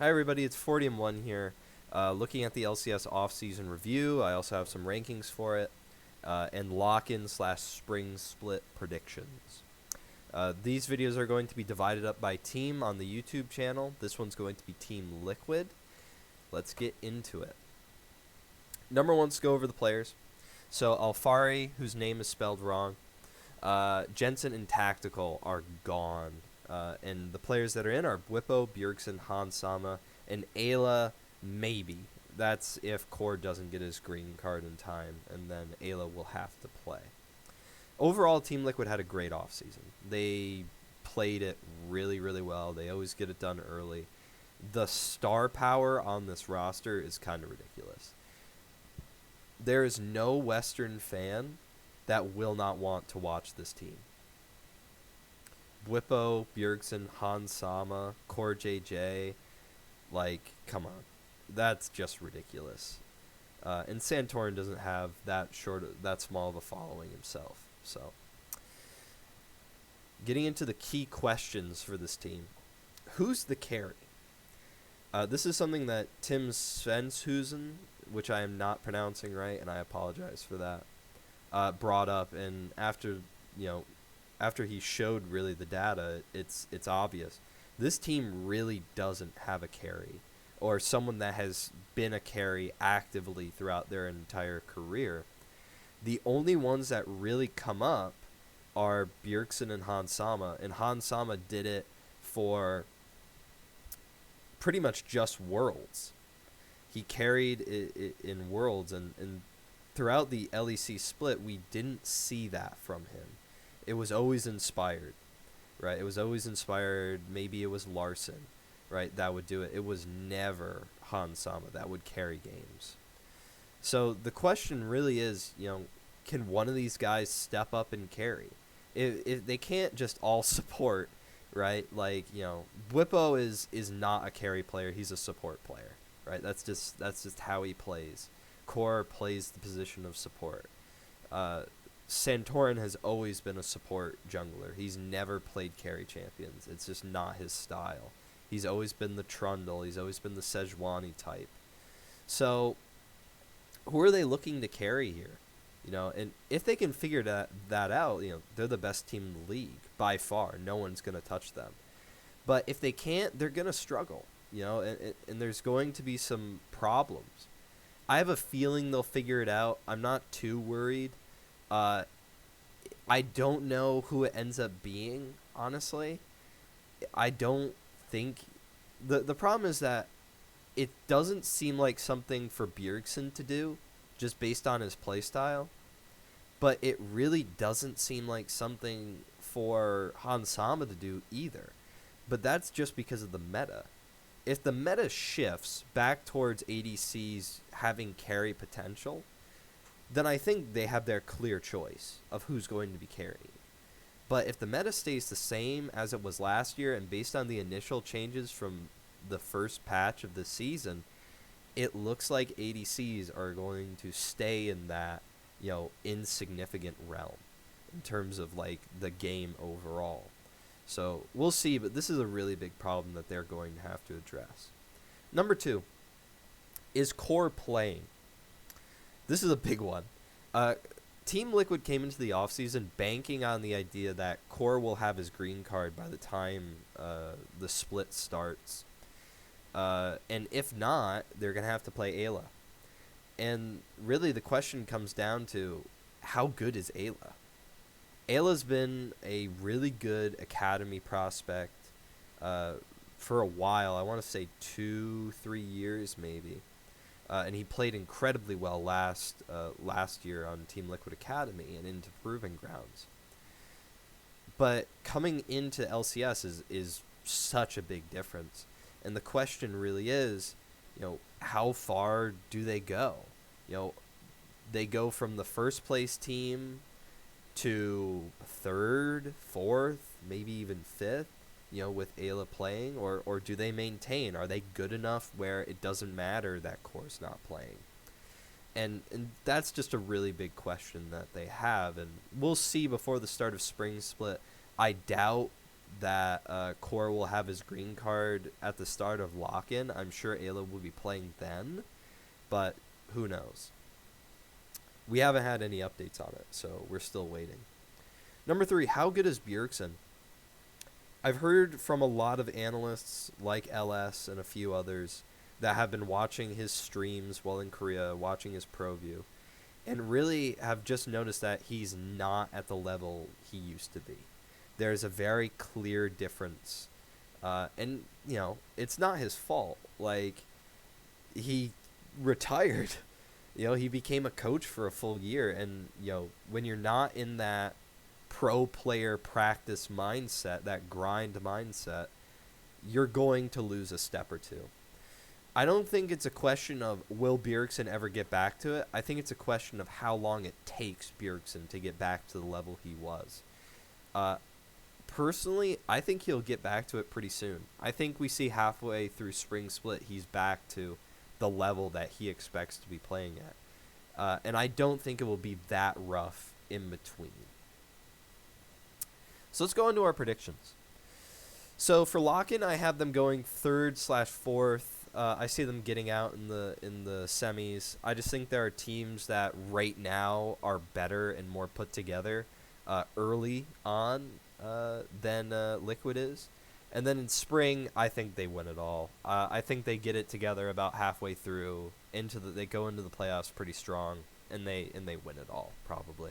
Hi everybody, it's 40-1 here. Looking at the LCS offseason review, I also have some rankings for it, and lock-in slash spring split predictions. These videos are going to be divided up by team on the YouTube channel. This one's going to be Team Liquid. Let's get into it. Number one, let's go over the players. So Alfari, whose name is spelled wrong, Jensen and Tactical are gone. And the players that are in are Bwipo, Bjergsen, Hans Sama, and Ayla, maybe. That's if Core doesn't get his green card in time, and then Ayla will have to play. Overall, Team Liquid had a great offseason. They played it really, really well. They always get it done early. The star power on this roster is kind of ridiculous. There is no Western fan that will not want to watch this team. Bwipo, Bjergsen, Hans Sama, Core JJ, like, come on. That's just ridiculous. And Santorin doesn't have that small of a following himself. So, getting into the key questions for this team. Who's the carry? This is something that Tim Svenshusen, which I am not pronouncing right, and I apologize for that, brought up. And after he showed really the data, it's obvious. This team really doesn't have a carry, or someone that has been a carry actively throughout their entire career. The only ones that really come up are Bjergsen and Hans Sama, and Hans Sama did it for pretty much just Worlds. He carried it in Worlds, and throughout the LEC split, we didn't see that from him. It was always inspired, right? It was always inspired. Maybe it was Larson, right, that would do it. It was never Hans Sama that would carry games. So the question really is, can one of these guys step up and carry? If they can't just all support, right? Like, Bwipo is not a carry player. He's a support player, right? That's just how he plays. Core plays the position of support. Santorin has always been a support jungler. He's never played carry champions. It's just not his style. He's always been the Trundle. He's always been the Sejuani type. So, who are they looking to carry here? And if they can figure that out, they're the best team in the league by far. No one's going to touch them. But if they can't, they're going to struggle, and there's going to be some problems. I have a feeling they'll figure it out. I'm not too worried. I don't know who it ends up being, honestly. I don't think... The problem is that it doesn't seem like something for Bjergsen to do, just based on his playstyle. But it really doesn't seem like something for Hans Sama to do either. But that's just because of the meta. If the meta shifts back towards ADCs having carry potential, then I think they have their clear choice of who's going to be carrying. But if the meta stays the same as it was last year, and based on the initial changes from the first patch of the season, it looks like ADCs are going to stay in that, insignificant realm in terms of, like, the game overall. So we'll see, but this is a really big problem that they're going to have to address. Number two, is Core playing? This is a big one. Team Liquid came into the offseason banking on the idea that Core will have his green card by the time the split starts. And if not, they're going to have to play Ayla. And really the question comes down to, how good is Ayla? Ayla's been a really good academy prospect for a while. I want to say 2-3 years maybe. And he played incredibly well last year on Team Liquid Academy and into Proving Grounds. But coming into LCS is such a big difference. And the question really is, how far do they go? They go from the first place team to third, fourth, maybe even fifth, with Ayla playing, or do they maintain? Are they good enough where it doesn't matter that Core's not playing? And that's just a really big question that they have, and we'll see before the start of Spring Split. I doubt that Core will have his green card at the start of Lockin. I'm sure Ayla will be playing then, but who knows? We haven't had any updates on it, so we're still waiting. Number 3, how good is Bjergsen? I've heard from a lot of analysts like LS and a few others that have been watching his streams while in Korea, watching his pro view, and really have just noticed that he's not at the level he used to be. There's a very clear difference. And, it's not his fault. Like, he retired. He became a coach for a full year. And, when you're not in that pro player practice mindset, that grind mindset, you're going to lose a step or two. I don't think it's a question of will Bjergsen ever get back to it. I think it's a question of how long it takes Bjergsen to get back to the level he was. Personally, I think he'll get back to it pretty soon. I think we see halfway through spring split, he's back to the level that he expects to be playing at. And I don't think it will be that rough in between. So let's go into our predictions. So for Lockin, I have them going 3rd/4th. I see them getting out in the semis. I just think there are teams that right now are better and more put together early on than Liquid is. And then in spring, I think they win it all. I think they get it together about halfway through. They go into the playoffs pretty strong, and they win it all probably.